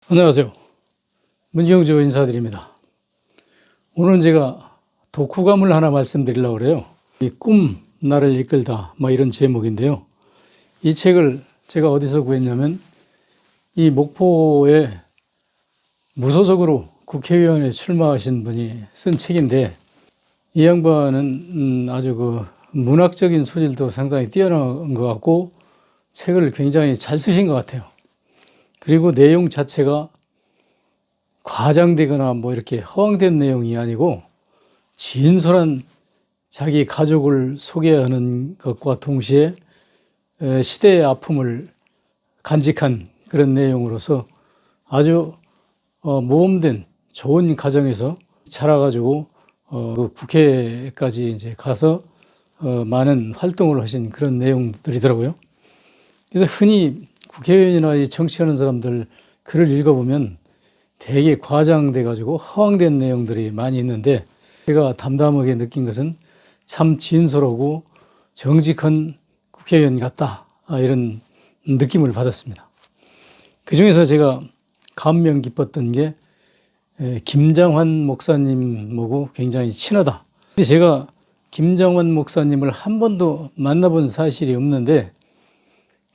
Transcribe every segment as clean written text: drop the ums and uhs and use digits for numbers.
안녕하세요. 문정주 인사드립니다. 오늘은 제가 독후감을 하나 말씀드리려고 그래요. 이 꿈 나를 이끌다 이런 제목인데요. 이 책을 제가 어디서 구했냐면 이 목포에 무소속으로 국회의원에 출마하신 분이 쓴 책인데, 이 양반은 아주 문학적인 소질도 상당히 뛰어난 것 같고 책을 굉장히 잘 쓰신 것 같아요. 그리고 내용 자체가 과장되거나 이렇게 허황된 내용이 아니고 진솔한 자기 가족을 소개하는 것과 동시에 시대의 아픔을 간직한 그런 내용으로서 아주 모범된 좋은 가정에서 자라가지고 그 국회까지 이제 가서 많은 활동을 하신 그런 내용들이더라고요. 그래서 흔히 국회의원이나 이 정치하는 사람들 글을 읽어보면 되게 과장돼 가지고 허황된 내용들이 많이 있는데, 제가 담담하게 느낀 것은 참 진솔하고 정직한 국회의원 같다, 이런 느낌을 받았습니다. 그 중에서 제가 감명 깊었던 게 김장환 목사님하고 굉장히 친하다. 근데 제가 김장환 목사님을 한 번도 만나본 사실이 없는데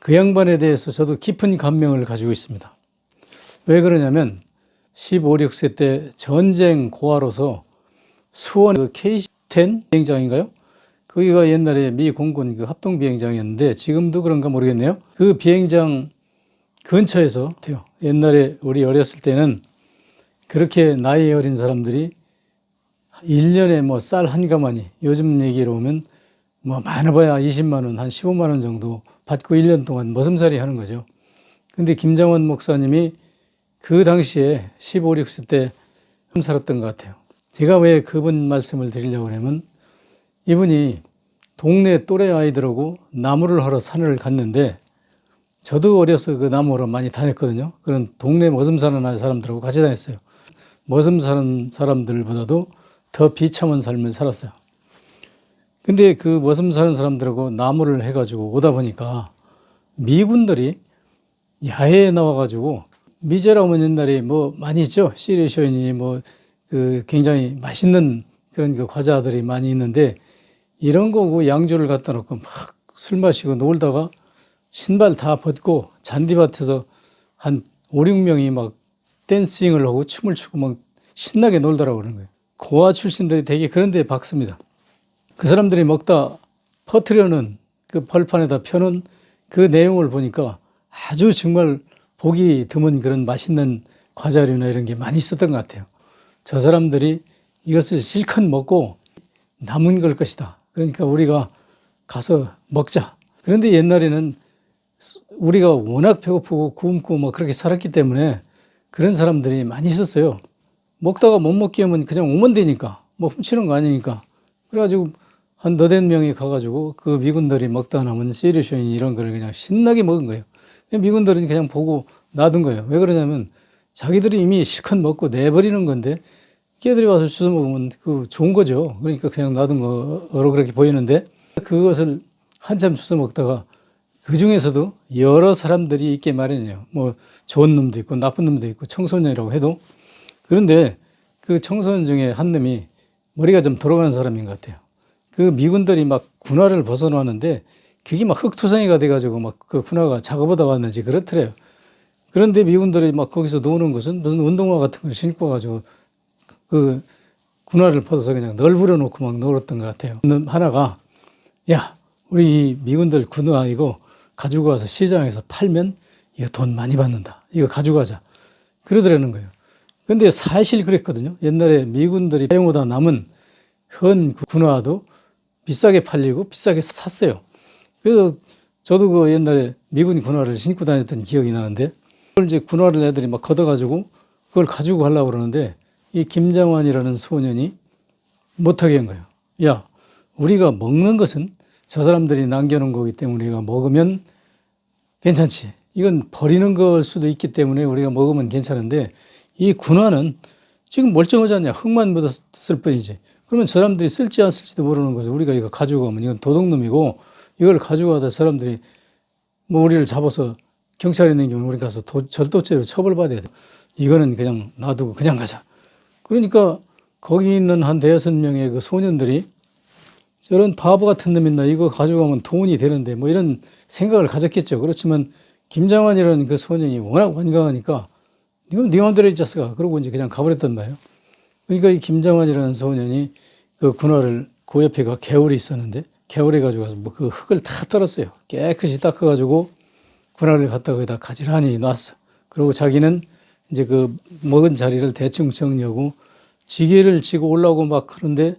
그 양반에 대해서 저도 깊은 감명을 가지고 있습니다. 왜 그러냐면 15, 16세 때 전쟁 고아로서 수원 K-10 비행장인가요? 거기가 옛날에 미 공군 합동 비행장이었는데 지금도 그런가 모르겠네요. 그 비행장 근처에서 옛날에 우리 어렸을 때는 그렇게 나이 어린 사람들이 1년에 쌀 한 가마니, 요즘 얘기로 오면 많아봐야 20만 원, 한 15만 원 정도 받고 1년 동안 머슴살이 하는 거죠. 근데 김장원 목사님이 그 당시에 15, 16세 때 살았던 것 같아요. 제가 왜 그분 말씀을 드리려고 하냐면, 이분이 동네 또래 아이들하고 나무를 하러 산을 갔는데, 저도 어려서 그 나무로 많이 다녔거든요. 그런 동네 머슴 사는 사람들하고 같이 다녔어요. 머슴 사는 사람들보다도 더 비참한 삶을 살았어요. 근데 그 머슴 사는 사람들하고 나무를 해가지고 오다 보니까 미군들이 야외에 나와가지고, 미제라면 옛날에 많이 있죠. 시리쇼니 굉장히 맛있는 그런 과자들이 많이 있는데, 이런 거고 양주를 갖다 놓고 막 술 마시고 놀다가 신발 다 벗고 잔디밭에서 한 5, 6명이 막 댄싱을 하고 춤을 추고 막 신나게 놀더라고 그러는 거예요. 고아 출신들이 되게 그런 데 박습니다. 그 사람들이 먹다 퍼트려는 그 벌판에다 펴는 그 내용을 보니까 아주 정말 보기 드문 그런 맛있는 과자류나 이런 게 많이 있었던 것 같아요. 저 사람들이 이것을 실컷 먹고 남은 걸 것이다. 그러니까 우리가 가서 먹자. 그런데 옛날에는 우리가 워낙 배고프고 굶고 그렇게 살았기 때문에 그런 사람들이 많이 있었어요. 먹다가 못 먹게 하면 그냥 오면 되니까, 훔치는 거 아니니까. 그래가지고 한 너댓 명이 가가지고 그 미군들이 먹다 남은 시리쇼인 이런 거를 그냥 신나게 먹은 거예요. 미군들은 그냥 보고 놔둔 거예요. 왜 그러냐면 자기들이 이미 실컷 먹고 내버리는 건데 걔들이 와서 주워 먹으면 좋은 거죠. 그러니까 그냥 놔둔 거로 그렇게 보이는데, 그것을 한참 주워 먹다가 그 중에서도 여러 사람들이 있게 마련이에요. 좋은 놈도 있고 나쁜 놈도 있고 청소년이라고 해도. 그런데 그 청소년 중에 한 놈이 머리가 좀 돌아가는 사람인 것 같아요. 그 미군들이 군화를 벗어놓았는데 그게 흙투성이가 돼가지고 그 군화가 작업하다 왔는지 그렇더래요. 그런데 미군들이 거기서 노는 것은 무슨 운동화 같은 걸 신고 가지고 그 군화를 벗어서 그냥 널브러 놓고 놀았던 것 같아요. 하나가, 야, 우리 미군들 군화 이거 가지고 와서 시장에서 팔면 이거 돈 많이 받는다. 이거 가져가자. 그러더라는 거예요. 근데 사실 그랬거든요. 옛날에 미군들이 사용하다 남은 헌 군화도 비싸게 팔리고 비싸게 샀어요. 그래서 저도 옛날에 미군 군화를 신고 다녔던 기억이 나는데, 그걸 이제 군화를 애들이 걷어가지고 그걸 가지고 가려고 그러는데 이 김장환이라는 소년이 못하게 한 거예요. 야, 우리가 먹는 것은 저 사람들이 남겨놓은 거기 때문에 우리가 먹으면 괜찮지. 이건 버리는 걸 수도 있기 때문에 우리가 먹으면 괜찮은데 이 군화는 지금 멀쩡하지 않냐. 흙만 묻었을 뿐이지. 그러면 저 사람들이 쓸지 안 쓸지도 모르는 거죠. 우리가 이거 가지고 가면 이건 도둑놈이고, 이걸 가지고 가다 사람들이 우리를 잡아서 경찰에 넘기면 우리 가서 절도죄로 처벌받아야 돼. 이거는 그냥 놔두고 그냥 가자. 그러니까 거기 있는 한 대여섯 명의 그 소년들이 저런 바보 같은 놈 있나, 이거 가져가면 돈이 되는데, 뭐 이런 생각을 가졌겠죠. 그렇지만 김장환이라는 그 소년이 워낙 완강하니까 이건 네 맘대로 해줬어. 그러고 이제 그냥 가버렸단 말이에요. 그러니까 이 김장환이라는 소년이 그 군화를 그 옆에가 개울이 있었는데 개울에 가지고 가서 뭐 그 흙을 다 떨었어요. 깨끗이 닦아가지고 군화를 갖다가 거기다 가지런히 놨어. 그리고 자기는 이제 그 먹은 자리를 대충 정리하고 지게를 지고 올라오고 막 그런데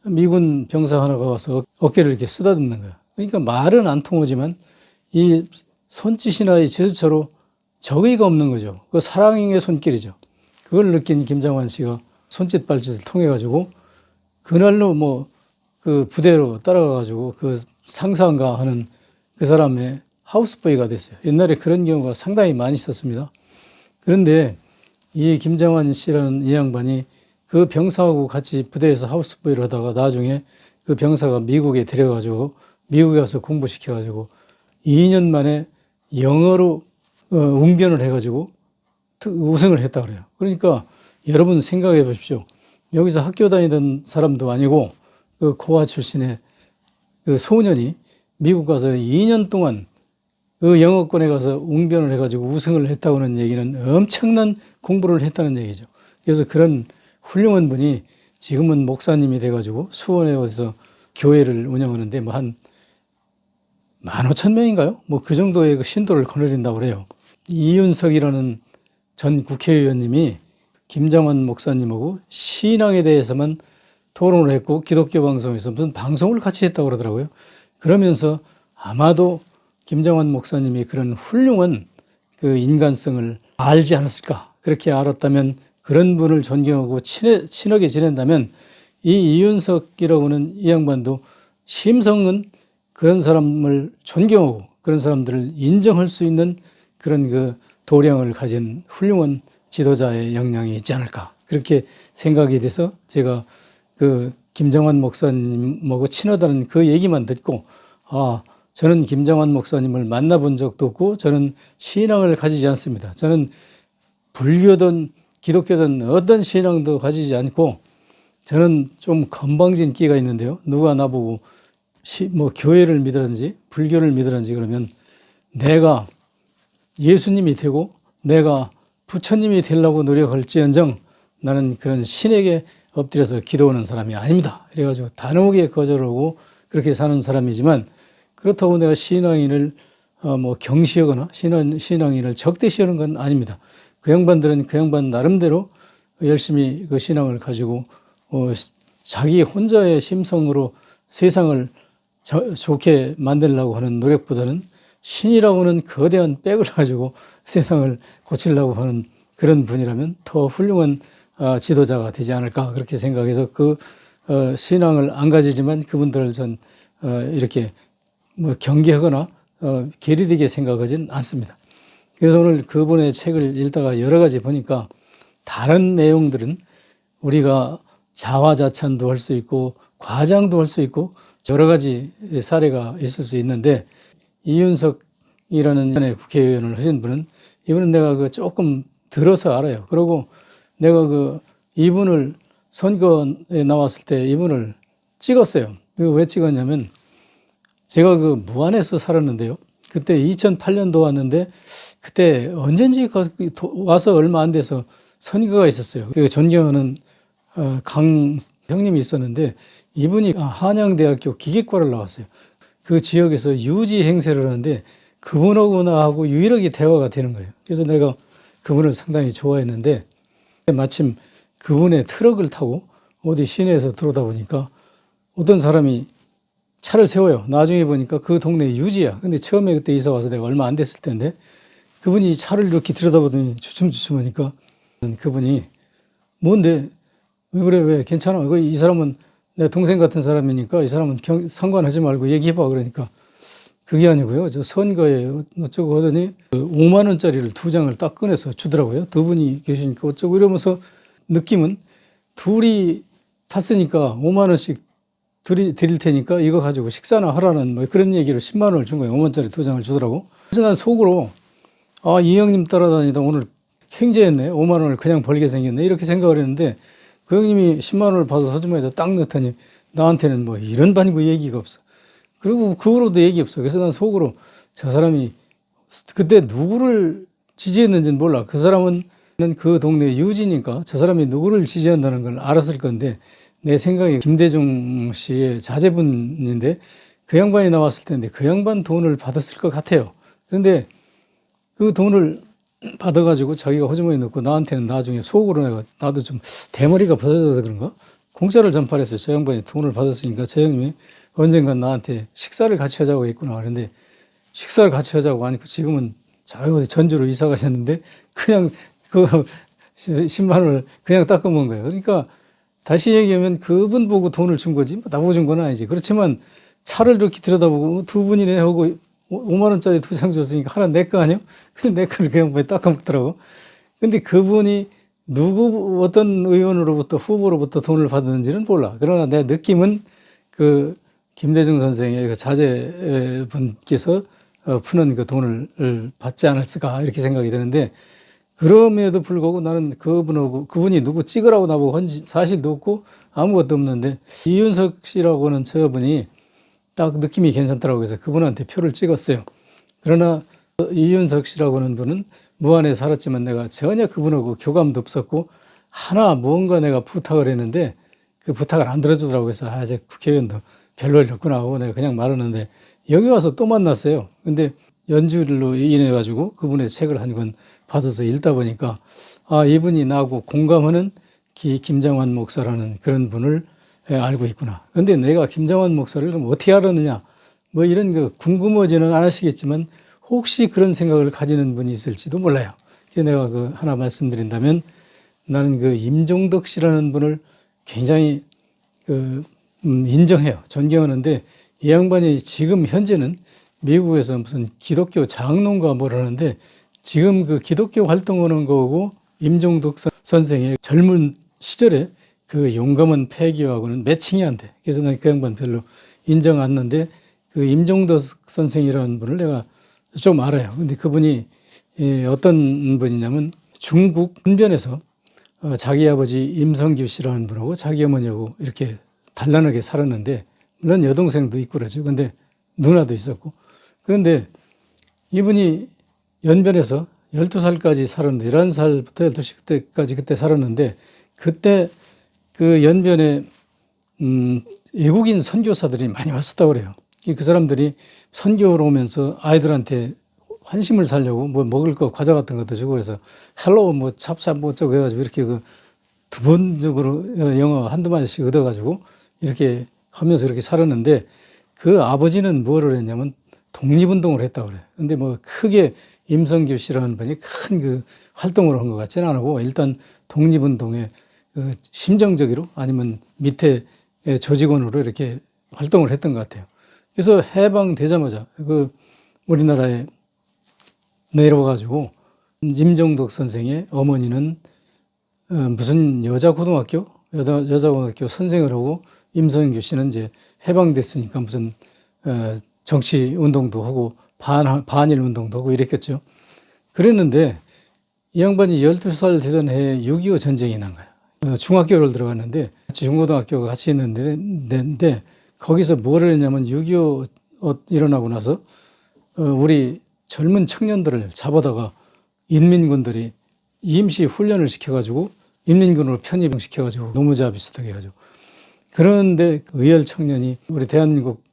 미군 병사 하나가 와서 어깨를 이렇게 쓰다듬는 거야. 그러니까 말은 안 통하지만 이 손짓이나 이 제스처로 적의가 없는 거죠. 그 사랑의 손길이죠. 그걸 느낀 김장환 씨가 손짓 발짓을 통해 가지고 그날로 뭐 그 부대로 따라가 가지고 그 상사인가 하는 그 사람의 하우스보이가 됐어요. 옛날에 그런 경우가 상당히 많이 있었습니다. 그런데 이 김장환 씨라는 이 양반이 그 병사하고 같이 부대에서 하우스보이를 하다가 나중에 그 병사가 미국에 데려가지고 미국에 가서 공부시켜가지고 2년 만에 영어로 웅변을 해가지고 우승을 했다 그래요. 그러니까 여러분 생각해 보십시오. 여기서 학교 다니던 사람도 아니고 그 고아 출신의 그 소년이 미국 가서 2년 동안 그 영어권에 가서 웅변을 해가지고 우승을 했다고는 얘기는 엄청난 공부를 했다는 얘기죠. 그래서 그런 훌륭한 분이 지금은 목사님이 돼가지고 수원에 어디서 교회를 운영하는데 뭐 한 15,000명인가요? 뭐 그 정도의 그 신도를 거느린다고 그래요. 이윤석이라는 전 국회의원님이 김장환 목사님하고 신앙에 대해서만 토론을 했고 기독교 방송에서 무슨 방송을 같이 했다고 그러더라고요. 그러면서 아마도 김장환 목사님이 그런 훌륭한 그 인간성을 알지 않았을까. 그렇게 알았다면 그런 분을 존경하고 친하게 지낸다면 이 이윤석이라고 하는 이 양반도 심성은 그런 사람을 존경하고 그런 사람들을 인정할 수 있는 그런 그 도량을 가진 훌륭한 지도자의 역량이 있지 않을까. 그렇게 생각이 돼서 제가 그 김장환 목사님하고 친하다는 그 얘기만 듣고 저는 김장환 목사님을 만나본 적도 없고 저는 신앙을 가지지 않습니다. 저는 불교든 기독교든 어떤 신앙도 가지지 않고 저는 좀 건방진 끼가 있는데요. 누가 나보고 뭐 교회를 믿으든지 불교를 믿으든지 그러면 내가 예수님이 되고 내가 부처님이 되려고 노력할지언정 나는 그런 신에게 엎드려서 기도하는 사람이 아닙니다. 그래가지고 단호하게 거절하고 그렇게 사는 사람이지만 그렇다고 내가 신앙인을 뭐 경시하거나 신앙인을 적대시하는 건 아닙니다. 그 양반들은 그 양반 나름대로 열심히 그 신앙을 가지고 자기 혼자의 심성으로 세상을 좋게 만들려고 하는 노력보다는 신이라고 하는 거대한 백을 가지고 세상을 고치려고 하는 그런 분이라면 더 훌륭한 지도자가 되지 않을까 그렇게 생각해서 그 신앙을 안 가지지만 그분들을 전 이렇게 뭐 경계하거나 괴리되게 생각하진 않습니다. 그래서 오늘 그분의 책을 읽다가 여러 가지 보니까 다른 내용들은 우리가 자화자찬도 할 수 있고 과장도 할 수 있고 여러 가지 사례가 있을 수 있는데 이윤석이라는 국회의원을 하신 분은 이분은 내가 그 조금 들어서 알아요. 그리고 내가 그 이분을 선거에 나왔을 때 이분을 찍었어요. 왜 찍었냐면 제가 그 무안에서 살았는데요. 그때 2008년도 왔는데 그때 언젠지 와서 얼마 안 돼서 선거가 있었어요. 그 존경하는 강 형님이 있었는데 이분이 한양대학교 기계과를 나왔어요. 그 지역에서 유지 행세를 하는데 그분하고 나하고 유일하게 대화가 되는 거예요. 그래서 내가 그분을 상당히 좋아했는데 마침 그분의 트럭을 타고 어디 시내에서 들어오다 보니까 어떤 사람이 차를 세워요. 나중에 보니까 그 동네 유지야. 근데 처음에 그때 이사 와서 내가 얼마 안 됐을 텐데 그분이 차를 이렇게 들여다보더니 주춤주춤하니까 그분이 뭔데 왜 그래 왜 괜찮아 이 사람은 내 동생 같은 사람이니까 이 사람은 상관하지 말고 얘기해봐 그러니까 그게 아니고요. 저 선거에 어쩌고 하더니 5만 원짜리를 2장을 딱 꺼내서 주더라고요. 두 분이 계시니까 어쩌고 이러면서 느낌은 둘이 탔으니까 5만 원씩 드릴 테니까 이거 가지고 식사나 하라는 뭐 그런 얘기를 10만 원을 준 거예요. 5만 원짜리 2장을 주더라고. 그래서 난 속으로 이 형님 따라다니다 오늘 횡재했네. 5만 원을 그냥 벌게 생겼네. 이렇게 생각을 했는데 그 형님이 10만 원을 받아서 서주머니에다 딱 넣더니 나한테는 뭐 이런 반구 얘기가 없어. 그리고 그 후로도 얘기 없어. 그래서 난 속으로 저 사람이 그때 누구를 지지했는지는 몰라. 그 사람은 그 동네 유지니까 저 사람이 누구를 지지한다는 걸 알았을 건데 내 생각에 김대중 씨의 자제분인데 그 양반이 나왔을 텐데 그 양반 돈을 받았을 것 같아요. 그런데 그 돈을 받아가지고 자기가 호주머니에 넣고 나한테는 나중에 속으로 내가 나도 좀 대머리가 벗어져서 그런가? 공짜를 전파했어요. 저 양반이 돈을 받았으니까 저 형님이 언젠간 나한테 식사를 같이 하자고 했구나. 그런데 식사를 같이 하자고 하니까 지금은 저기 어디 전주로 이사 가셨는데 그냥 그 10만 원을 그냥 닦아먹은 거예요. 그러니까 다시 얘기하면 그분 보고 돈을 준 거지 뭐 나보고 준 건 아니지. 그렇지만 차를 이렇게 들여다보고 두 분이네 하고 5만 원짜리 두 장 줬으니까 하나 내 거 아니요? 근데 내 거를 그냥 닦아먹더라고. 근데 그분이 누구 어떤 의원으로부터 후보로부터 돈을 받았는지는 몰라. 그러나 내 느낌은 그 김대중 선생의 그 자제분께서 푸는 그 돈을 받지 않았을까 이렇게 생각이 드는데 그럼에도 불구하고 나는 그분이 누구 찍으라고 나보고 한 사실도 없고 아무것도 없는데 이윤석 씨라고는 저분이 딱 느낌이 괜찮더라고요. 그래서 그분한테 표를 찍었어요. 그러나 이윤석 씨라고 하는 분은 무안에 살았지만 내가 전혀 그분하고 교감도 없었고 하나 뭔가 내가 부탁을 했는데 그 부탁을 안 들어주더라고요. 그래서 저 국회의원도 별로일 없구나 하고 내가 그냥 말았는데 여기 와서 또 만났어요. 근데 연주로 인해 가지고 그분의 책을 한 권 받아서 읽다 보니까 아 이분이 나하고 공감하는 김장환 목사라는 그런 분을 알고 있구나. 근데 내가 김장환 목사를 그럼 어떻게 알았느냐 뭐 이런 거 궁금하지는 않으시겠지만 혹시 그런 생각을 가지는 분이 있을지도 몰라요. 그래서 내가 그 하나 말씀드린다면 나는 그 임종덕 씨라는 분을 굉장히 인정해요. 존경하는데 이 양반이 지금 현재는 미국에서 무슨 기독교 장로인가 뭐라는데 지금 그 기독교 활동하는 거고 임종덕 선생의 젊은 시절에 그 용감한 패기하고는 매칭이 안 돼. 그래서 난 그 양반 별로 인정 안 하는데 그 임종덕 선생이라는 분을 내가 좀 알아요. 근데 그분이 어떤 분이냐면 중국 분변에서 자기 아버지 임성규 씨라는 분하고 자기 어머니하고 이렇게 단란하게 살았는데 물론 여동생도 있고 그러죠. 근데 누나도 있었고 그런데 이분이 연변에서 12살까지 살았는데 11살부터 12살까지 그때 살았는데 그때 그 연변에 외국인 선교사들이 많이 왔었다고 그래요. 그 사람들이 선교로 오면서 아이들한테 환심을 살려고 뭐 먹을 거 과자 같은 것도 주고 그래서 헬로우 뭐 찹찹 뭐 어쩌고 해가지고 이렇게 그 기본적으로 영어 한두 마디씩 얻어가지고 이렇게 하면서 이렇게 살았는데 그 아버지는 뭐를 했냐면 독립운동을 했다고 그래요. 근데 뭐 크게 임성규 씨라는 분이 큰 그 활동을 한 것 같지는 않고 일단 독립운동에 그 심정적으로 아니면 밑에 조직원으로 이렇게 활동을 했던 것 같아요. 그래서 해방되자마자 그 우리나라에 내려와가지고 임종덕 선생의 어머니는 무슨 여자고등학교 선생을 하고 임성규 씨는 이제 해방됐으니까 무슨 정치 운동도 하고 반일 운동도 하고 이랬겠죠. 그랬는데 이 양반이 12살 되던 해에 6.25 전쟁이 난 거야. 중학교를 들어갔는데 중고등학교가 같이 있는데 거기서 뭐를 했냐면 6.25 일어나고 나서 우리 젊은 청년들을 잡아다가 인민군들이 임시 훈련을 시켜가지고 인민군으로 편입시켜가지고 노무자 비슷하게 해가지고 그런데 의열 청년이 우리 대한민국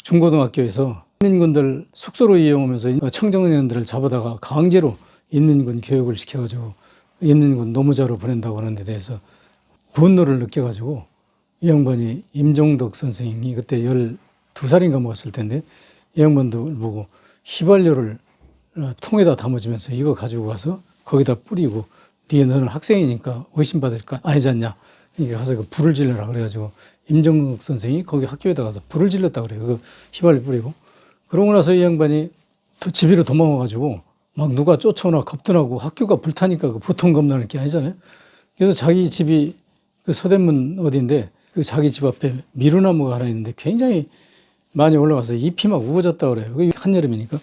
중고등학교에서 인민군들 숙소로 이용하면서 청청년들을 잡아다가 강제로 인민군 교육을 시켜가지고 인민군 노무자로 보낸다고 하는 데 대해서 분노를 느껴가지고 이 양반이 임종덕 선생이 그때 12살인가 먹었을 텐데 이 양반도 보고 휘발유를 통에다 담아주면서 이거 가지고 가서 거기다 뿌리고 너는 학생이니까 의심받을까 아니지 않냐. 이게 가서 그 불을 질러라 그래가지고 임종덕 선생이 거기 학교에다 가서 불을 질렀다 그래요. 그 휘발유 뿌리고. 그러고 나서 이 양반이 집으로 도망와가지고 막 누가 쫓아오나 겁도 학교가 불타니까 그 보통 겁나는 게 아니잖아요. 그래서 자기 집이 그 서대문 어디인데 그 자기 집 앞에 미루나무가 하나 있는데 굉장히 많이 올라가서 잎이 막 우거졌다 그래요. 한여름이니까.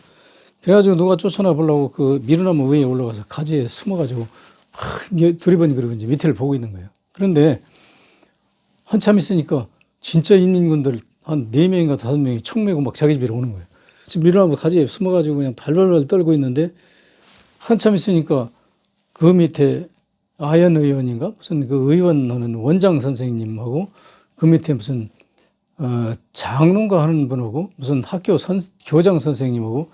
그래가지고 누가 쫓아나 보려고 그 미루나무 위에 올라가서 가지에 숨어가지고 막 두리번이 그러고 이제 밑을 보고 있는 거예요. 그런데 한참 있으니까 진짜 인민군들 한 4명인가 5명이 총 메고 막 자기 집으로 오는 거예요. 지금 미루나무 가지에 숨어가지고 그냥 발발발 떨고 있는데 한참 있으니까 그 밑에 아연 의원인가 무슨 그 의원 하는 원장 선생님하고 그 밑에 무슨 장롱가 하는 분하고 무슨 학교 교장 선생님하고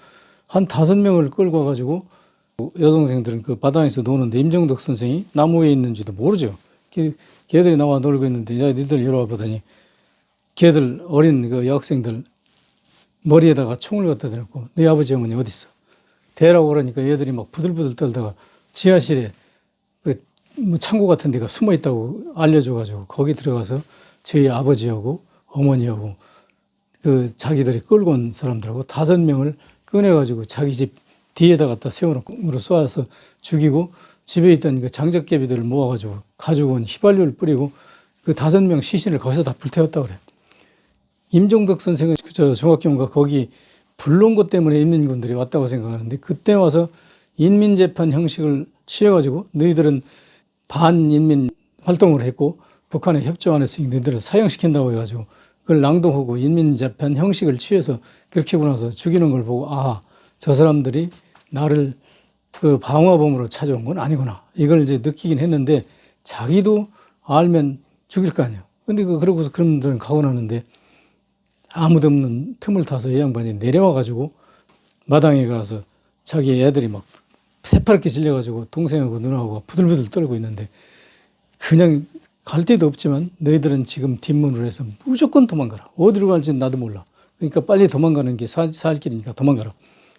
한 5명을 끌고 와가지고 여동생들은 그 바닥에서 노는데 임정덕 선생이 나무 위에 있는지도 모르죠. 걔들이 나와 놀고 있는데 야 니들 이리 와 보더니 걔들 어린 그 여학생들 머리에다가 총을 갖다 대놓고 네 아버지 어머니 어디 있어? 대라고 그러니까 얘들이 막 부들부들 떨다가 지하실에 그 뭐 창고 같은 데가 숨어 있다고 알려줘가지고 거기 들어가서 저희 아버지하고 어머니하고 그 자기들이 끌고 온 사람들하고 5명을 꺼내가지고 자기 집 뒤에다 갖다 세워놓고 쏘아서 죽이고 집에 있던 그 장작개비들을 모아가지고 가지고 온 휘발유를 뿌리고 그 5명 시신을 거기서 다 불태웠다 그래. 임종덕 선생은 저 중학교인가 거기 불러온 것 때문에 인민군들이 왔다고 생각하는데 그때 와서 인민재판 형식을 취해가지고 너희들은 반인민 활동을 했고 북한에 협조 안 했으니 너희들을 사형시킨다고 해가지고 그걸 낭독하고 인민재판 형식을 취해서 그렇게 하고 나서 죽이는 걸 보고 저 사람들이 나를 그 방화범으로 찾아온 건 아니구나. 이걸 이제 느끼긴 했는데 자기도 알면 죽일 거 아니에요. 근데 그러고서 그런 분들은 가고 나는데 아무도 없는 틈을 타서 이 양반이 내려와가지고 마당에 가서 자기 애들이 막 새파랗게 질려가지고 동생하고 누나하고 부들부들 떨고 있는데 그냥 갈 데도 없지만 너희들은 지금 뒷문으로 해서 무조건 도망가라. 어디로 갈지는 나도 몰라. 그러니까 빨리 도망가는 게 살 길이니까 도망가라.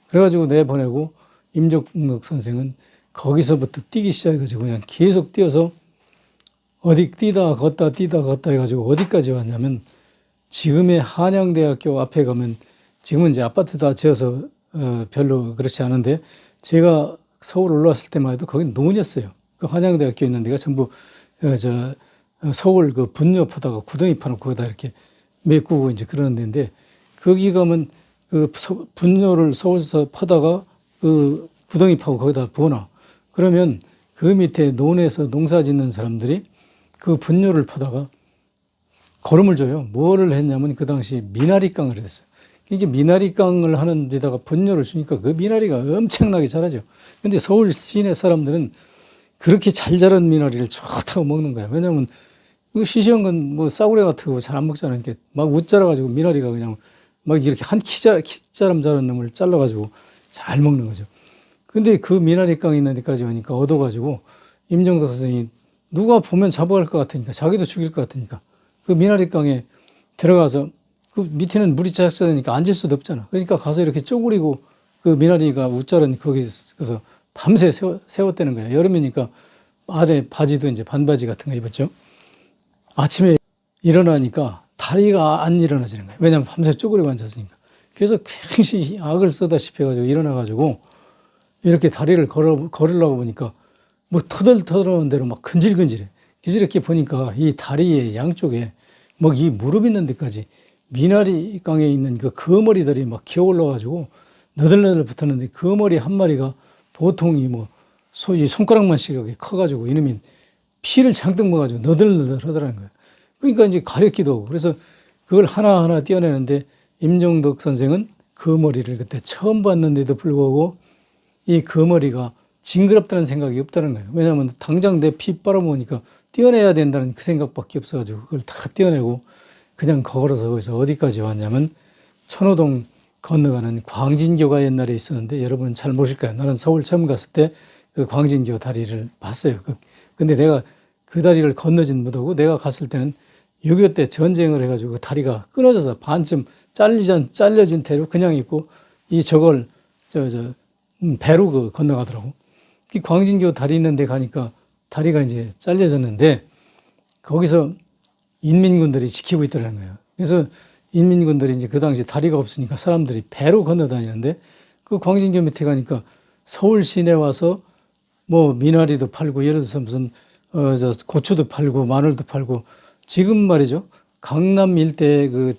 그래가지고 내보내고 임종덕 선생은 거기서부터 뛰기 시작해가지고 그냥 계속 뛰어서 어디 뛰다 걷다 해가지고 어디까지 왔냐면 지금의 한양대학교 앞에 가면 지금은 이제 아파트 다 지어서 별로 그렇지 않은데 제가 서울 올라왔을 때만 해도 거긴 논이었어요. 그 한양대학교 있는 데가 전부 서울 그 분뇨 퍼다가 구덩이 파놓고 거기다 이렇게 메꾸고 이제 그러는 데인데 거기 가면 그 분뇨를 서울서 퍼다가 그 구덩이 파고 거기다 부어놔. 그러면 그 밑에 논에서 농사 짓는 사람들이 그 분뇨를 퍼다가 거름을 줘요. 뭐를 했냐면 그 당시 미나리깡을 했어요. 이게 미나리깡을 하는 데다가 분뇨를 주니까 그 미나리가 엄청나게 자라죠. 근데 서울 시내 사람들은 그렇게 잘 자란 미나리를 좋다고 먹는 거야. 왜냐면 시시한 건 뭐 싸구려 같은 거 잘 안 먹잖아요. 이렇게 막 웃자라가지고 미나리가 그냥 막 이렇게 한 키자람 자란 놈을 잘라가지고 잘 먹는 거죠. 근데 그 미나리깡 있는 데까지 오니까 얻어가지고 임정덕 선생이 누가 보면 잡아갈 것 같으니까 자기도 죽일 것 같으니까 그 미나리깡에 들어가서 그 밑에는 물이 짝짝하니까 앉을 수도 없잖아. 그러니까 가서 이렇게 쪼그리고 그 미나리가 웃자라니 거기서 밤새 세웠다는 거예요. 여름이니까 아래 바지도 이제 반바지 같은 거 입었죠. 아침에 일어나니까 다리가 안 일어나지는 거예요. 왜냐하면 밤새 쪼그리고 앉았으니까. 그래서 굉장히 악을 쓰다시피 해가지고 일어나가지고 이렇게 다리를 걸으려고 보니까 뭐 터덜터덜한 대로 막 근질근질해. 그래서 이렇게 보니까 이 다리의 양쪽에 막 이 무릎 있는 데까지 미나리깡에 있는 그 거머리들이 막 기어올라가지고 너덜너덜 붙었는데 거머리 한 마리가 보통 이 손가락만 시각이 커가지고 이놈이 피를 잔뜩 먹어가지고 너덜너덜 하더라는 거예요. 그러니까 이제 가렵기도 하고 그래서 그걸 하나하나 떼어내는데 임종덕 선생은 거머리를 그때 처음 봤는데도 불구하고 이 거머리가 징그럽다는 생각이 없다는 거예요. 왜냐하면 당장 내 피 빨아먹으니까 떼어내야 된다는 그 생각밖에 없어가지고 그걸 다 떼어내고 그냥 걸어서 거기서 어디까지 왔냐면 천호동 건너가는 광진교가 옛날에 있었는데 여러분은 잘 모실 거예요. 나는 서울 처음 갔을 때 그 광진교 다리를 봤어요. 근데 내가 그 다리를 건너진 못하고 내가 갔을 때는 6.25 때 전쟁을 해가지고 그 다리가 끊어져서 반쯤 잘려진 태로 그냥 있고 저걸 배로 그 건너가더라고. 그 광진교 다리 있는 데 가니까 다리가 이제 잘려졌는데 거기서 인민군들이 지키고 있더라는 거예요. 그래서 인민군들이 이제 그 당시 다리가 없으니까 사람들이 배로 건너 다니는데 그 광진교 밑에 가니까 서울 시내 와서 뭐 미나리도 팔고 예를 들어서 무슨 고추도 팔고 마늘도 팔고 지금 말이죠. 강남 일대 그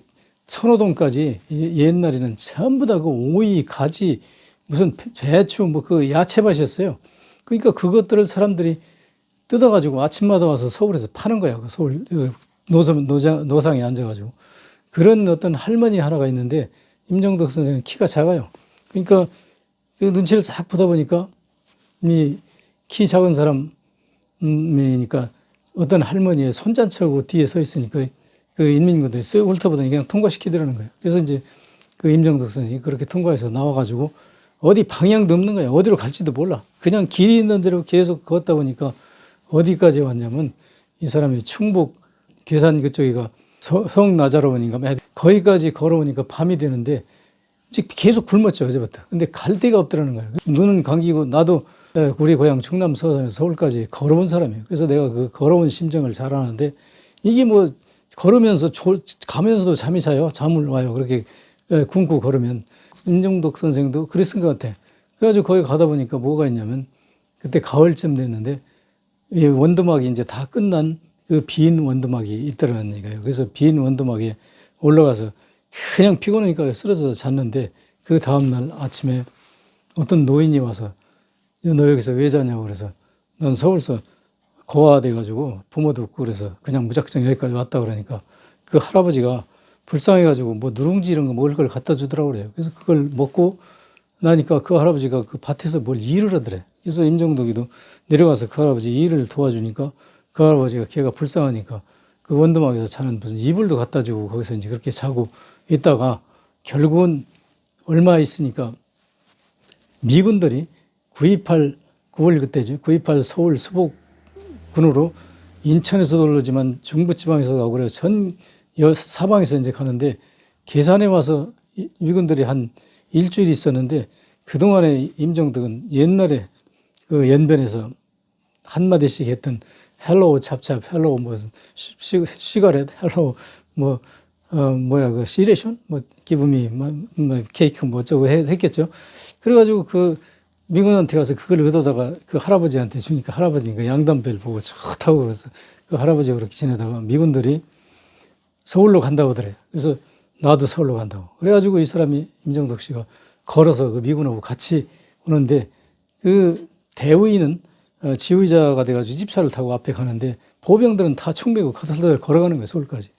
천호동까지 옛날에는 전부 다 그 오이, 가지 무슨 배추 뭐 그 야채밭이었어요. 그러니까 그것들을 사람들이 뜯어가지고 아침마다 와서 서울에서 파는 거야. 그 서울 노상에 앉아가지고. 그런 어떤 할머니 하나가 있는데 임정덕 선생은 키가 작아요. 그러니까 그 눈치를 싹 보다 보니까 이 키 작은 사람이니까 어떤 할머니의 손잔치하고 뒤에 서 있으니까 그 인민군들이 쓱 훑어보더니 그냥 통과시키더라는 거예요. 그래서 이제 그 임정덕 선생이 그렇게 통과해서 나와가지고 어디 방향도 없는 거야. 어디로 갈지도 몰라. 그냥 길이 있는 대로 계속 걷다 보니까 어디까지 왔냐면 이 사람이 충북 괴산 그쪽이가 성나자로원인가 거기까지 걸어오니까 밤이 되는데 계속 굶었죠, 어제부터. 근데 갈 데가 없더라는 거예요. 눈은 감기고 나도 우리 고향 충남 서산에서 서울까지 걸어온 사람이에요. 그래서 내가 그 걸어온 심정을 잘 아는데 이게 뭐 걸으면서 가면서도 잠이 자요. 잠을 와요. 그렇게 굶고 걸으면. 임정덕 선생도 그랬을 것 같아. 그래가지고 거기 가다 보니까 뭐가 있냐면 그때 가을쯤 됐는데 이 원두막이 이제 다 끝난 그 빈 원두막이 있더라는 얘기예요. 그래서 빈 원두막에 올라가서 그냥 피곤하니까 쓰러져서 잤는데 그 다음날 아침에 어떤 노인이 와서 너 여기서 왜 자냐고 그래서 난 서울서 고아돼가지고 부모도 없고 그래서 그냥 무작정 여기까지 왔다 그러니까 그 할아버지가 불쌍해가지고 뭐 누룽지 이런 거 먹을 걸 갖다 주더라고 그래요. 그래서 그걸 먹고 나니까 그 할아버지가 그 밭에서 뭘 일을 하더래. 그래서 임정덕이도 내려가서 그 할아버지 일을 도와주니까 그 할아버지가 걔가 불쌍하니까 그 원두막에서 자는 무슨 이불도 갖다 주고 거기서 이제 그렇게 자고 있다가 결국은 얼마 있으니까 미군들이 9.28 그때죠. 9.28 서울 수복군으로 인천에서도 오르지만 중부지방에서도 가고 그래요. 전 사방에서 이제 가는데 계산에 와서 미군들이 한 일주일 있었는데 그동안에 임정덕은 옛날에 그 연변에서 한마디씩 했던 헬로우 찹찹 헬로우 무슨 시가렛 헬로우 뭐 뭐야 그 시레션 뭐 기브미 뭐 케이크 뭐 어쩌고 했겠죠. 그래가지고 그 미군한테 가서 그걸 얻어다가 그 할아버지한테 주니까 할아버지가 양담배를 보고 좋다고 그래서 그 할아버지가 그렇게 지내다가 미군들이 서울로 간다고 하더래요. 그래서 나도 서울로 간다고. 그래가지고 이 사람이 임정덕 씨가 걸어서 그 미군하고 같이 오는데 그 대위는 지휘자가 돼가지고 집차를 타고 앞에 가는데 보병들은 다 총 메고 가달달 걸어가는 거예요, 서울까지.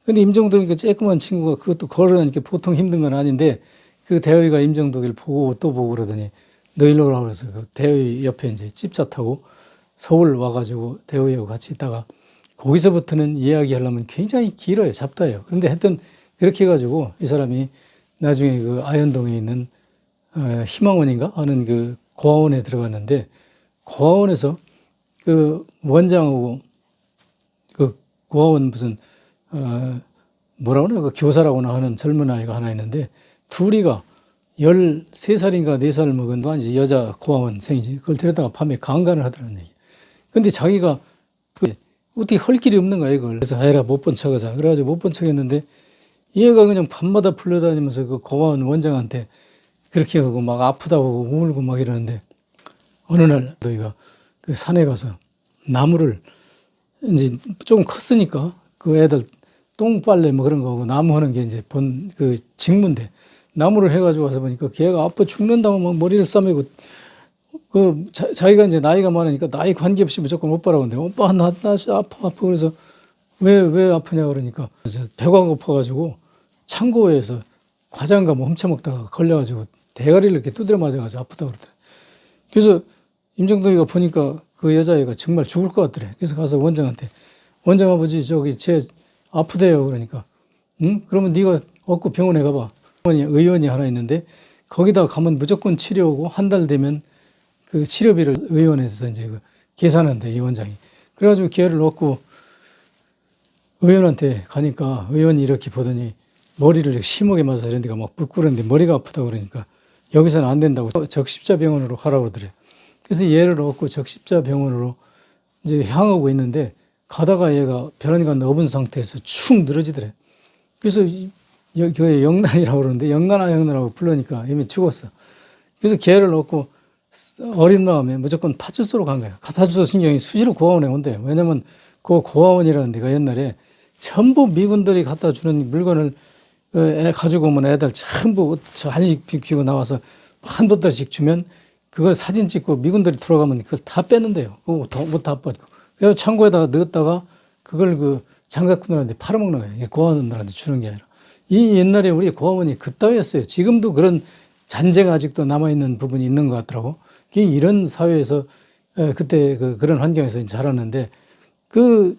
근데 임정덕이 그 쬐끄만 친구가 그것도 걸으니까 보통 힘든 건 아닌데 그 대위가 임정덕을 보고 또 보고 그러더니 너 일로 오라고 그래서 그 대위 옆에 이제 집차 타고 서울 와가지고 대위하고 같이 있다가 거기서부터는 이야기하려면 굉장히 길어요. 잡다해요. 그런데 하여튼 그렇게 해가지고 이 사람이 나중에 그 아현동에 있는 희망원인가 하는 그 고아원에 들어갔는데 고아원에서 그 원장하고 그 고아원 무슨 뭐라 그러나 그 교사라고나 하는 젊은 아이가 하나 있는데 둘이가 13살인가 4살 먹은 이제 여자 고아원생이지. 그걸 데려다가 밤에 강간을 하더라는 얘기. 근데 자기가 어떻게 할 길이 없는 거야, 이걸. 그래서 아이라 못 본 척하자. 그래가지고 못 본 척 했는데 얘가 그냥 밤마다 불러다니면서 그 고아원 원장한테 그렇게 하고 막 아프다고 울고 막 이러는데 어느 날 너희가 그 산에 가서 나무를 이제 좀 컸으니까 그 애들 똥빨래 뭐 그런 거 하고 나무 하는 게 이제 그 직무인데 나무를 해가지고 와서 보니까 걔가 아파 죽는다고 막 머리를 싸매고 그 자기가 이제 나이가 많으니까 나이 관계없이 무조건 오빠라고 하는데 오빠 나 아파 그래서 왜 아프냐 그러니까 배가 고파가지고 창고에서 과장과 뭐 훔쳐먹다가 걸려가지고 대가리를 이렇게 두드려 맞아가지고 아프다고 그러더래. 그래서 임정덕이가 보니까 그 여자애가 정말 죽을 것 같더래. 그래서 가서 원장한테 원장 아버지 저기 쟤 아프대요 그러니까 응? 그러면 네가 얻고 병원에 가봐. 의원이 하나 있는데 거기다 가면 무조건 치료하고 한 달 되면 그 치료비를 의원에서 이제 계산한대 이 원장이. 그래가지고 기회를 얻고 의원한테 가니까 의원이 이렇게 보더니 머리를 심하게 맞아서 이런 데가 막 부끄러운데 머리가 아프다고 그러니까 여기서는 안 된다고 적십자병원으로 가라고 그러더래. 그래서 얘를 얻고 적십자병원으로 이제 향하고 있는데 가다가 얘가 벼랑간 업은 상태에서 축 늘어지더래. 그래서 교회 영란이라고 그러는데 영란하고 부르니까 이미 죽었어. 그래서 걔를 얻고 어린 마음에 무조건 파출소로 간 거야. 파출소 신경이 수시로 고아원에 온대. 왜냐면 그 고아원이라는 데가 옛날에 전부 미군들이 갖다 주는 물건을 가지고 오면 애들 전부 저 한입 비키고 나와서 한 보따리씩 주면 그걸 사진 찍고 미군들이 들어가면 그걸 다 뺏는데요. 그거 못다 빠지고. 그래서 창고에다가 넣었다가 그걸 그 장갑꾼들한테 팔아먹는 거예요. 고아원들한테 주는 게 아니라. 이 옛날에 우리 고아원이 그따위였어요. 지금도 그런 잔재가 아직도 남아있는 부분이 있는 것 같더라고. 이런 사회에서 그때 그런 환경에서 자랐는데 그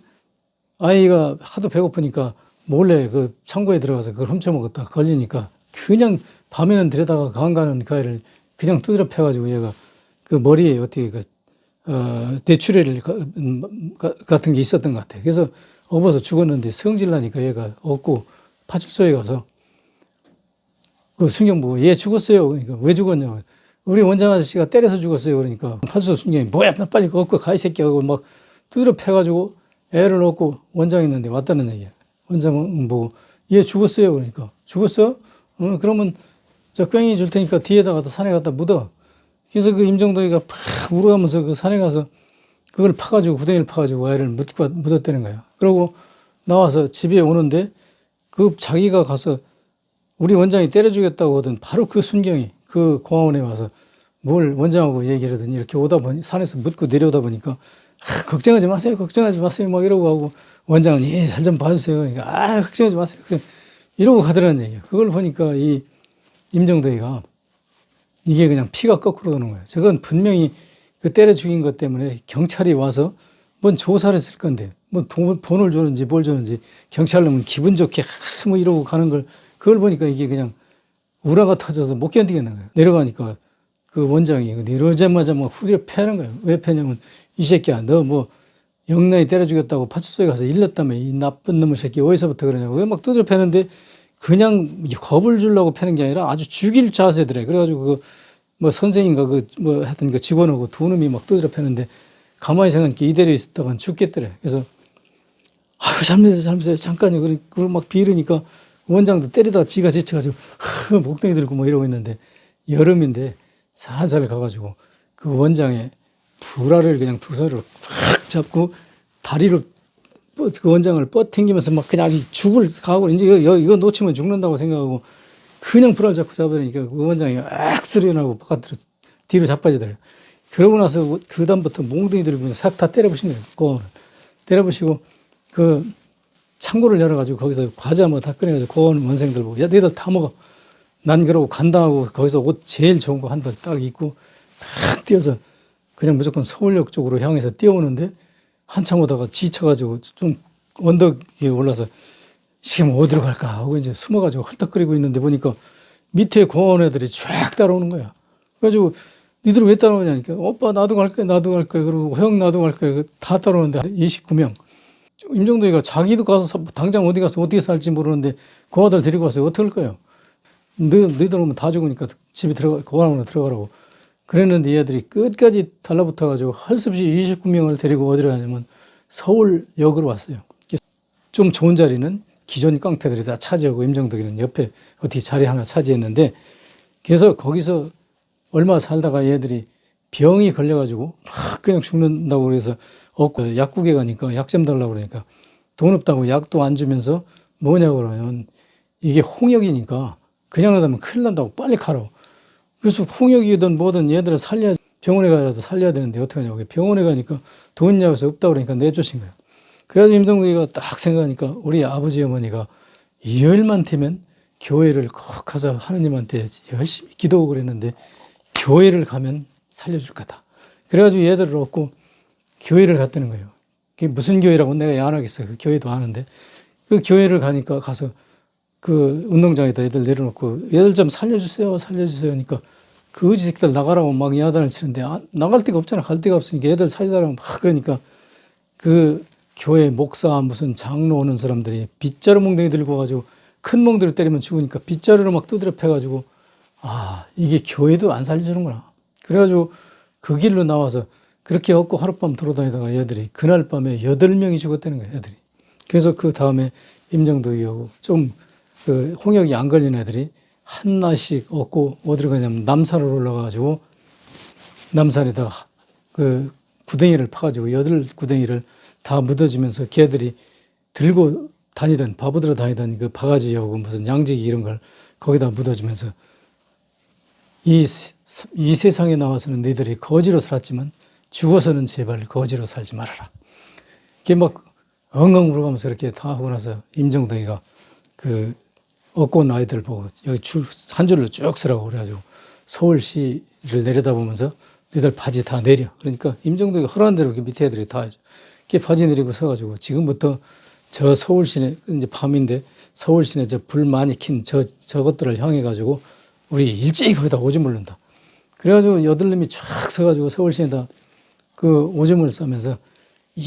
아이가 하도 배고프니까 몰래 그 창고에 들어가서 그걸 훔쳐먹었다가 걸리니까 그냥 밤에는 들여다가 강가는 그 아이를 그냥 두드려 패가지고 얘가 그 머리에 어떻게 뇌출혈 같은 게 있었던 것 같아요. 그래서 업어서 죽었는데 성질 나니까 얘가 얻고 파출소에 가서 그 순경 보고 얘 죽었어요. 그러니까 왜 죽었냐고. 우리 원장 아저씨가 때려서 죽었어요. 그러니까 파출소 순경이 뭐야 나 빨리 얻고 가 이 새끼 하고 막 두드려 패가지고 애를 얻고 원장 있는데 왔다는 얘기야. 원장은 보고 얘 죽었어요. 그러니까 죽었어? 그러면 저 꽹이 줄 테니까 뒤에다가 산에 갖다 묻어. 그래서 그 임정덕이가 팍 울어가면서 그 산에 가서 그걸 파가지고 구덩이를 파가지고 애를 묻었다는 거야. 그러고 나와서 집에 오는데 그 자기가 가서 우리 원장이 때려 죽였다고 하던 바로 그 순경이 그 공항원에 와서 뭘 원장하고 얘기를 하더니 이렇게 오다 보니 산에서 묻고 내려오다 보니까 걱정하지 마세요. 걱정하지 마세요. 막 이러고 하고 원장은 예, 잘 좀 봐주세요. 그러니까 걱정하지 마세요. 이러고 가더라는 얘기예요. 그걸 보니까 이 임정덕이가 이게 그냥 피가 거꾸로 도는 거예요. 저건 분명히 그 때려 죽인 것 때문에 경찰이 와서 뭔 조사를 했을 건데 뭐 돈을 주는지 뭘 주는지 경찰 놈은 기분 좋게 뭐 이러고 가는 걸 그걸 보니까 이게 그냥 우라가 터져서 못 견디겠는 거예요. 내려가니까 그 원장이 내려오자마자 막 후드려 패는 거예요. 왜 패냐면 이 새끼야 너 뭐 영란히 때려 죽였다고 파출소에 가서 일렀다며 이 나쁜 놈의 새끼 어디서부터 그러냐고 왜 막 두드려 패는데 그냥 겁을 주려고 패는 게 아니라 아주 죽일 자세더래. 그래가지고 그 뭐 선생인가 그 뭐 하여튼 그 직원하고 두 놈이 막 두드려 패는데 가만히 생각하니까 이대로 있었다간 죽겠더래. 그래서 아유 잘못했어요 잠깐요. 그걸 막 비르니까 원장도 때리다가 지가 지쳐가지고 목동이 들고 뭐 이러고 있는데 여름인데 살살 가가지고 그 원장의 불알을 그냥 두 손으로 확 잡고 다리로 그 원장을 뻗팅기면서 막 그냥 죽을 각오로 이제 이거 놓치면 죽는다고 생각하고 그냥 불알 잡고 잡으니까 그 원장이 악소리 나고 바깥으로 뒤로 자빠지더래요. 그러고 나서 그 다음부터 몽둥이 들고 싹 다 때려부신 거예요. 고원을 때려부시고 그 창고를 열어가지고 거기서 과자 뭐 다 꺼내가지고 고원 원생들 보고 야 너희들 다 먹어. 난 그러고 간다 하고 거기서 옷 제일 좋은 거 한 벌 딱 입고 딱 뛰어서 그냥 무조건 서울역 쪽으로 향해서 뛰어오는데 한참 오다가 지쳐가지고 좀 언덕에 올라서 지금 어디로 갈까 하고 이제 숨어가지고 헐떡거리고 있는데 보니까 밑에 공원 애들이 쫙 따라오는 거야. 그래가지고 니들 왜 따라오냐니까 오빠 나도 갈 거야 나도 갈 거야 그리고 형 나도 갈 거야 다 따라오는데 29명. 임정덕이가 자기도 가서 당장 어디 가서 어떻게 살지 모르는데 그 아들 데리고 와서 어떻게 할 거예요. 너희들 오면 다 죽으니까 집에 고관으로 들어가라고. 그랬는데 얘들이 끝까지 달라붙어가지고 할 수 없이 29명을 데리고 어디로 가냐면 서울역으로 왔어요. 좀 좋은 자리는 기존 깡패들이 다 차지하고 임정덕이는 옆에 어떻게 자리 하나 차지했는데 그래서 거기서 얼마 살다가 얘들이 병이 걸려가지고 막 그냥 죽는다고 그래서 약국에 가니까 약 좀 달라고 그러니까 돈 없다고 약도 안 주면서 뭐냐고 그러면 이게 홍역이니까 그냥 하다면 큰일 난다고 빨리 가라고. 그래서 홍역이든 뭐든 얘들을 살려야 병원에 가라도 살려야 되는데 어떻게 하냐고. 병원에 가니까 돈 있냐고 해서 없다고 그러니까 내쫓은 거예요. 그래서 임동국이가 딱 생각하니까 우리 아버지 어머니가 열만 되면 교회를 꼭 가서 하느님한테 열심히 기도하고 그랬는데 교회를 가면 살려줄 거다. 그래가지고 얘들을 얻고 교회를 갔다는 거예요. 그게 무슨 교회라고 내가 안 하겠어요. 그 교회도 아는데 그 교회를 가니까 가서 그 운동장에다 애들 내려놓고 애들 좀 살려주세요 살려주세요 하니까 그 의지 새끼들 나가라고 막 야단을 치는데 나갈 데가 없잖아. 갈 데가 없으니까 애들 살려달라고 막 그러니까 그 교회 목사 무슨 장로 오는 사람들이 빗자루 몽둥이 들고 와가지고 큰 몽둥이를 때리면 죽으니까 빗자루로 막 두드려 패가지고 이게 교회도 안 살려주는구나. 그래가지고 그 길로 나와서 그렇게 얻고 하룻밤 돌아다니다가 애들이 그날 밤에 8명이 죽었다는 거예요. 애들이. 그래서 그 다음에 임정덕이하고 좀 그 홍역이 안 걸린 애들이 한나씩 얻고 어디로 가냐면 남산으로 올라가가지고 남산에다가 그 구덩이를 파가지고 8구덩이를 다 묻어주면서 걔들이 들고 다니던 바보들어 다니던 그 바가지하고 무슨 양재기 이런 걸 거기다 묻어주면서 이, 이 세상에 나와서는 너희들이 거지로 살았지만 죽어서는 제발 거지로 살지 말아라. 이게 막 엉엉 울어가면서 이렇게 다 하고 나서 임정덕이가 그 얻고 온 아이들 보고 여기 한 줄로 쭉 서라고 그래가지고 서울시를 내려다보면서 너희들 바지 다 내려. 그러니까 임정덕이 허락한 대로 밑에 애들이 다 해줘. 이렇게 바지 내리고 서가지고 지금부터 저 서울시내, 이제 밤인데 서울시내 저 불 많이 킨 저것들을 향해가지고 우리 일찍 거기다 오줌 물른다. 그래가지고 여덟놈이 쫙 서가지고 서울시내다 그 오줌을 싸면서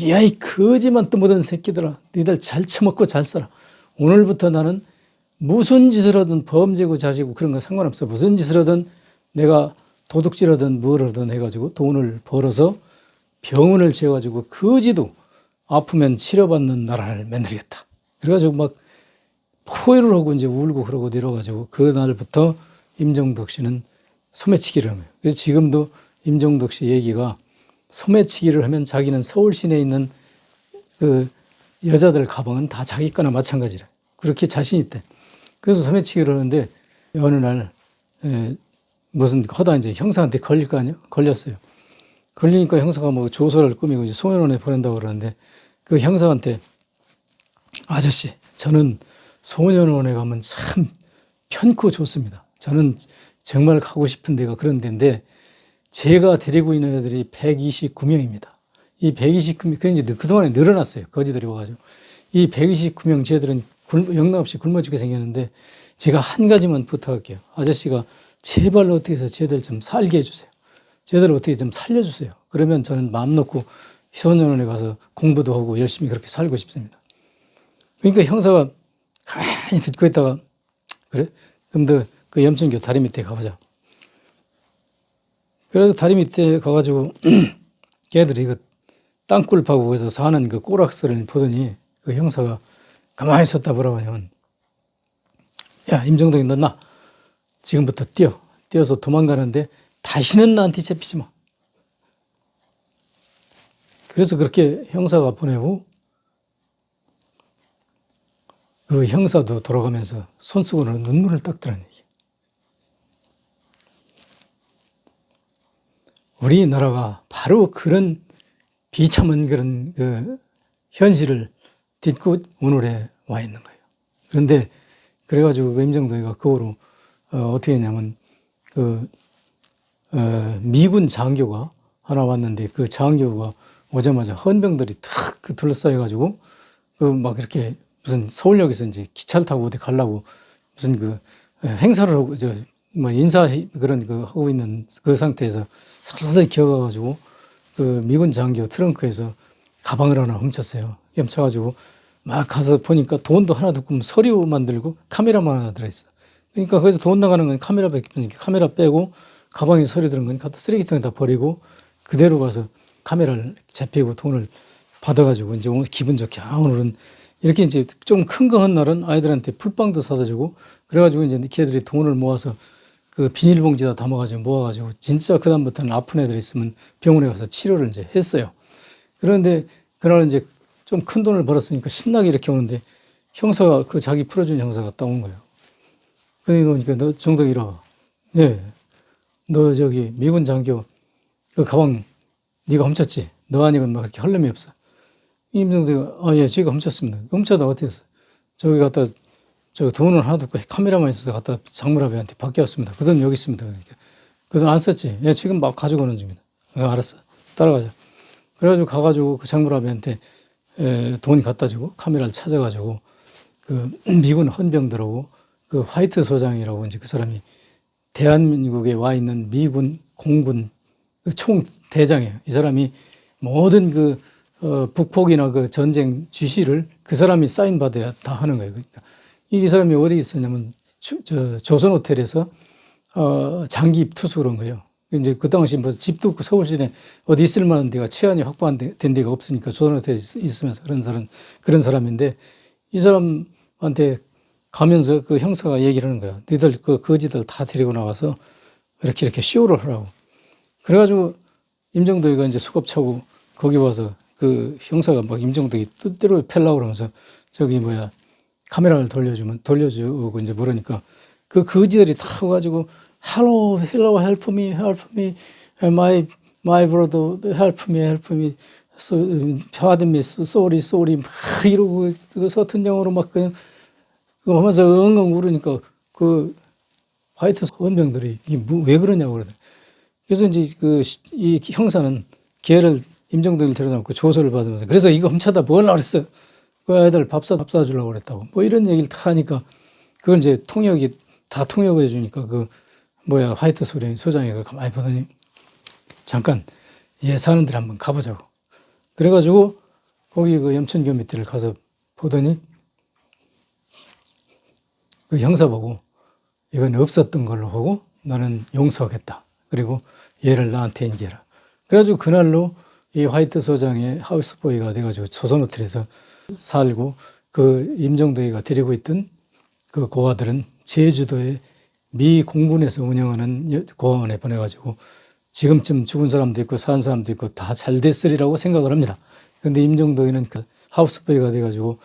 야, 이 거지만 떠묻은 새끼들아. 너희들 잘 처먹고 잘 살아. 오늘부터 나는 무슨 짓을 하든 범죄고 자시고 그런 거 상관없어. 무슨 짓을 하든 내가 도둑질하든 뭘 하든 해가지고 돈을 벌어서 병원을 지어가지고 거지도 아프면 치료받는 나라를 만들겠다. 그래가지고 막 포효를 하고 이제 울고 그러고 내려가지고 그날부터 임정덕 씨는 소매치기를 한 거예요. 그래서 지금도 임정덕 씨 얘기가 소매치기를 하면 자기는 서울 시내에 있는 그 여자들 가방은 다 자기 거나 마찬가지라. 그렇게 자신 있대. 그래서 소매치기를 하는데 어느 날 무슨 하다 이제 형사한테 걸릴 거 아니야? 걸렸어요. 걸리니까 형사가 뭐 조서를 꾸미고 이제 소년원에 보낸다고 그러는데 그 형사한테 아저씨, 저는 소년원에 가면 참 편코 좋습니다. 저는 정말 가고 싶은 데가 그런 데인데 제가 데리고 있는 애들이 129명입니다. 이 129명, 그게 이제 그동안에 늘어났어요. 거지들이 와가지고. 이 129명 쟤들은 영락없이 굶어 죽게 생겼는데 제가 한 가지만 부탁할게요. 아저씨가 제발 어떻게 해서 쟤들 좀 살게 해주세요. 쟤들을 어떻게 좀 살려주세요. 그러면 저는 마음 놓고 소년원에 가서 공부도 하고 열심히 그렇게 살고 싶습니다. 그러니까 형사가 가만히 듣고 있다가 그래? 그럼 너 그 염천교 다리 밑에 가보자. 그래서 다리 밑에 가가지고 걔들이 그 땅굴 파고 거기서 사는 그 꼬락서를 보더니 그 형사가 가만히 섰다 보라고 하냐면 야, 임정덕이 너 나 지금부터 뛰어서 도망가는데 다시는 나한테 잡히지 마. 그래서 그렇게 형사가 보내고 그 형사도 돌아가면서 손수건으로 눈물을 닦더라는 얘기. 우리나라가 바로 그런 비참한 그런 그 현실을 딛고 오늘에 와 있는 거예요. 그런데 그래가지고 그 임정덕이가 그 후로 어떻게 했냐면 그 미군 장교가 하나 왔는데 그 장교가 오자마자 헌병들이 탁 그 둘러싸여가지고 그 막 이렇게 무슨 서울역에서 이제 기차를 타고 어디 가려고 무슨 그 행사를 하고 뭐 인사 그런 그 하고 있는 그 상태에서 서서히 기어가가지고 그 미군 장교 트렁크에서 가방을 하나 훔쳤어요. 훔쳐가지고 막 가서 보니까 돈도 하나도 없고 서류만 들고 카메라만 하나 들어있어. 그러니까 거기서 돈 나가는 건 카메라밖에 없으니까 카메라 빼고 가방에 서류 들은 건 갖다 쓰레기통에다 버리고 그대로 가서 카메라를 잡히고 돈을 받아가지고 이제 오늘 기분 좋게 오늘은 이렇게 이제 좀 큰 거 한 날은 아이들한테 풀빵도 사다 주고 그래가지고 이제 걔들이 돈을 모아서 그 비닐봉지에다 담아가지고 모아가지고 진짜 그다음부터는 아픈 애들 있으면 병원에 가서 치료를 이제 했어요. 그런데 그날 이제 좀 큰 돈을 벌었으니까 신나게 이렇게 오는데 형사가 그 자기 풀어준 형사가 딱 온 거예요. 그러니까 너 정덕 이리 와. 네. 너 저기 미군 장교 그 가방 네가 훔쳤지? 너 아니건 막 그렇게 할 놈이 없어. 임정덕이가 예, 제가 훔쳤습니다. 훔쳐다 어떻게 했어? 저기 갖다 저 돈은 하나도 없고 카메라만 있어서 갖다 장물아비한테 맡겨왔습니다. 그 돈 여기 있습니다. 그러니까 그 돈 안 썼지? 예, 지금 막 가지고 오는 중입니다. 알았어. 따라가자. 그래가지고 가가지고 그 장물아비한테 돈 갖다 주고 카메라를 찾아가지고 그 미군 헌병들하고 그 화이트 소장이라고 이제 그 사람이 대한민국에 와 있는 미군 공군 그 총 대장이에요. 이 사람이 모든 그 북폭이나 그 전쟁 지시를 그 사람이 사인 받아야 다 하는 거예요. 그러니까 이 사람이 어디 있었냐면 조선 호텔에서 장기 투수 그런 거예요. 이제 그 당시 뭐 집도 없고 서울시내 어디 있을 만한 데가 치안이 확보된 데가 없으니까 조선 호텔에 있으면서 그런 사람인데 이 사람한테 가면서 그 형사가 얘기를 하는 거야. 너희들 그 거지들 다 데리고 나와서 이렇게 쇼를 하라고. 그래가지고 임정덕이가 이제 수갑차고 거기 와서 그 형사가 막 임정덕이 뜻대로 팰라고 그러면서 저기 카메라를 돌려주고 이제 모르니까 그 거지들이 다 와가지고 hello, help me, my brother, help me, so, pardon me, sorry, 막 이러고 그 서툰 영어로 막 그냥 그거 하면서 엉엉 울으니까 그 화이트 원병들이 이게 왜 그러냐고 그러더라고요. 그래서 이제 이 형사는 걔를 임정덕을 데려다놓고 조서를 받으면서 그래서 이거 훔쳐다 뭐 하려고 그랬어? 그 애들 밥 사주려고 그랬다고. 뭐 이런 얘기를 다 하니까 그걸 이제 통역이 다 통역을 해주니까 화이트 소장이 가만히 보더니 잠깐 얘 사는 데를 한번 가보자고. 그래가지고 거기 그 염천교 밑에를 가서 보더니 그 형사 보고 이건 없었던 걸로 보고 나는 용서하겠다. 그리고 얘를 나한테 인계해라. 그래가지고 그날로 이 화이트 소장의 하우스보이가 돼가지고 조선호텔에서 살고 그 임정덕이가 데리고 있던 그 고아들은 제주도의 미 공군에서 운영하는 고아원에 보내가지고 지금쯤 죽은 사람도 있고 산 사람도 있고 다 잘 됐으리라고 생각을 합니다. 그런데 임정덕이는 그 하우스보이가 돼가지고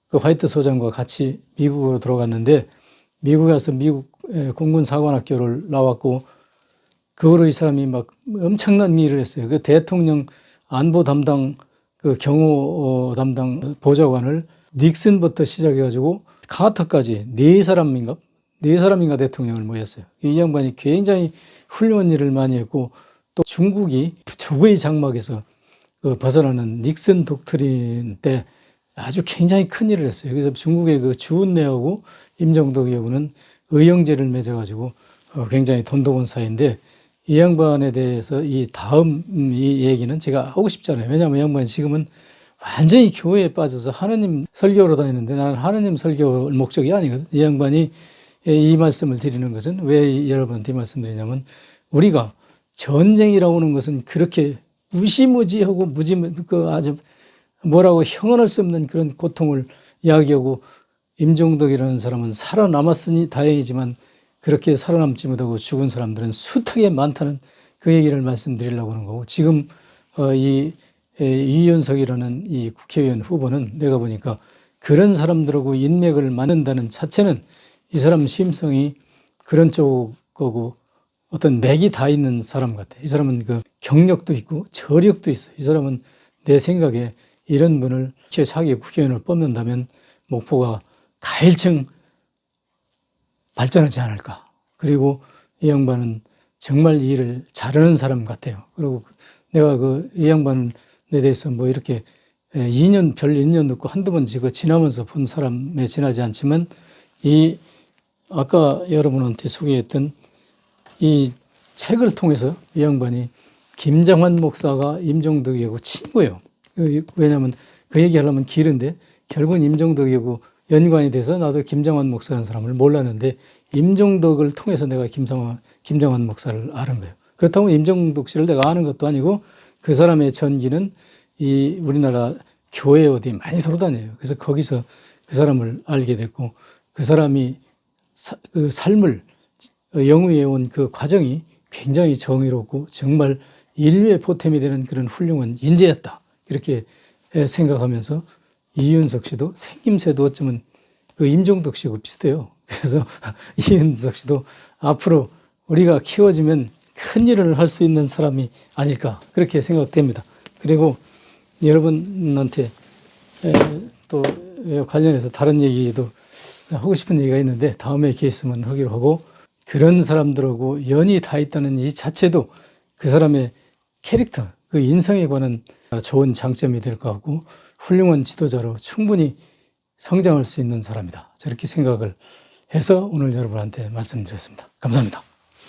그 화이트 소장과 같이 미국으로 들어갔는데 미국에 와서 미국 공군 사관학교를 나왔고 그 후로 이 사람이 막 엄청난 일을 했어요. 그 대통령 안보 담당 그 경호 담당 보좌관을 닉슨부터 시작해가지고 카터까지 네 사람인가 대통령을 모였어요. 이 양반이 굉장히 훌륭한 일을 많이 했고 또 중국이 적의 장막에서 그 벗어나는 닉슨 독트린 때 아주 굉장히 큰 일을 했어요. 그래서 중국의 그 주은내하고 임정덕이하고는 의형제를 맺어가지고 굉장히 돈도 번 사이인데 이 양반에 대해서 이 얘기는 제가 하고 싶잖아요. 왜냐하면 이 양반이 지금은 완전히 교회에 빠져서 하느님 설교로 다니는데 나는 하느님 설교 목적이 아니거든. 이 양반이 이 말씀을 드리는 것은 왜 여러분한테 이 말씀드리냐면 우리가 전쟁이라고 하는 것은 그렇게 무시무지하고 아주 뭐라고 형언할 수 없는 그런 고통을 이야기하고 임종덕이라는 사람은 살아남았으니 다행이지만 그렇게 살아남지 못하고 죽은 사람들은 숱하게 많다는 그 얘기를 말씀드리려고 하는 거고 지금 이 이윤석이라는 이 국회의원 후보는 내가 보니까 그런 사람들하고 인맥을 만든다는 자체는 이 사람 심성이 그런 쪽하고 어떤 맥이 다 있는 사람 같아. 이 사람은 그 경력도 있고 저력도 있어. 이 사람은 내 생각에 이런 분을 자기 국회의원을 뽑는다면 목포가 가일층 발전하지 않을까. 그리고 이 양반은 정말 이 일을 잘하는 사람 같아요. 그리고 내가 이 양반에 대해서 뭐 이렇게 별 인연 없고 한두 번 지나면서 본 사람에 지나지 않지만 아까 여러분한테 소개했던 이 책을 통해서 이 양반이 김장환 목사가 임종덕이하고 친구예요. 왜냐하면 그 얘기하려면 길은데 결국은 임종덕이하고 연관이 돼서 나도 김장환 목사라는 사람을 몰랐는데 임종덕을 통해서 내가 김장환 목사를 아는 거예요. 그렇다고 임종덕 씨를 내가 아는 것도 아니고 그 사람의 전기는 이 우리나라 교회 어디 많이 돌아다녀요. 그래서 거기서 그 사람을 알게 됐고 그 사람이 그 삶을 영위해 온 그 과정이 굉장히 정의롭고 정말 인류의 보탬이 되는 그런 훌륭한 인재였다. 이렇게 생각하면서 이윤석 씨도 생김새도 어쩌면 그 임종덕 씨하고 비슷해요. 그래서 이윤석 씨도 앞으로 우리가 키워주면 큰 일을 할 수 있는 사람이 아닐까 그렇게 생각됩니다. 그리고 여러분한테 또 관련해서 다른 얘기도 하고 싶은 얘기가 있는데 다음에 기회 있으면 하기로 하고 그런 사람들하고 연이 다 있다는 이 자체도 그 사람의 캐릭터, 그 인성에 관한 좋은 장점이 될 것 같고 훌륭한 지도자로 충분히 성장할 수 있는 사람이다. 저렇게 생각을 해서 오늘 여러분한테 말씀드렸습니다. 감사합니다.